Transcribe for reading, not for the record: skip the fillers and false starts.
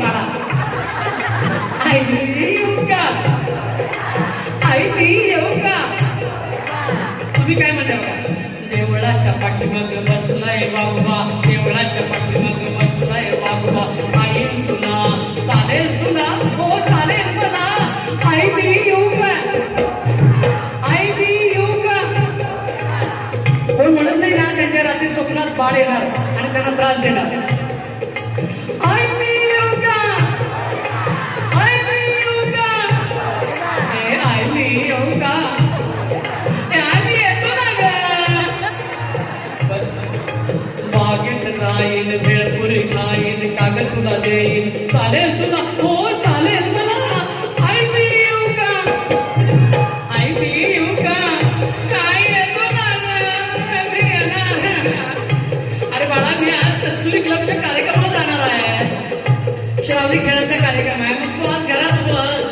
बाळा आई येऊ का आई मी येऊ का तुम्ही काय म्हणता बघा देवळाच्या पाठीमाग बसलाय वाघोबा देवळाच्या पाठीमाग बसलाय वाघोबा आई तुला चालेल तुला हो चालेल मला आई मी येऊ का आई मी येऊ का कोण म्हणत नाही ना त्यांच्या रात्री स्वप्नात बाळ येणार आणि त्यांना त्रास देणार आई मी येऊ का आई मी येऊ का ए आई मी येऊ का ए आई येतो ना ग बागेत जाईन भेळपुरी खाईन कागद तुला देईन चालेल तुला हो चालेल मला आई मी येऊ का आई मी येऊ का काय येतो ना अरे बाळा मी आज कस्तुरी क्लबच्या कार्यक्रमाला जाणार आहे श्रावणी खेळाचा कार्यक्रम आहे मग तू आज घरात बस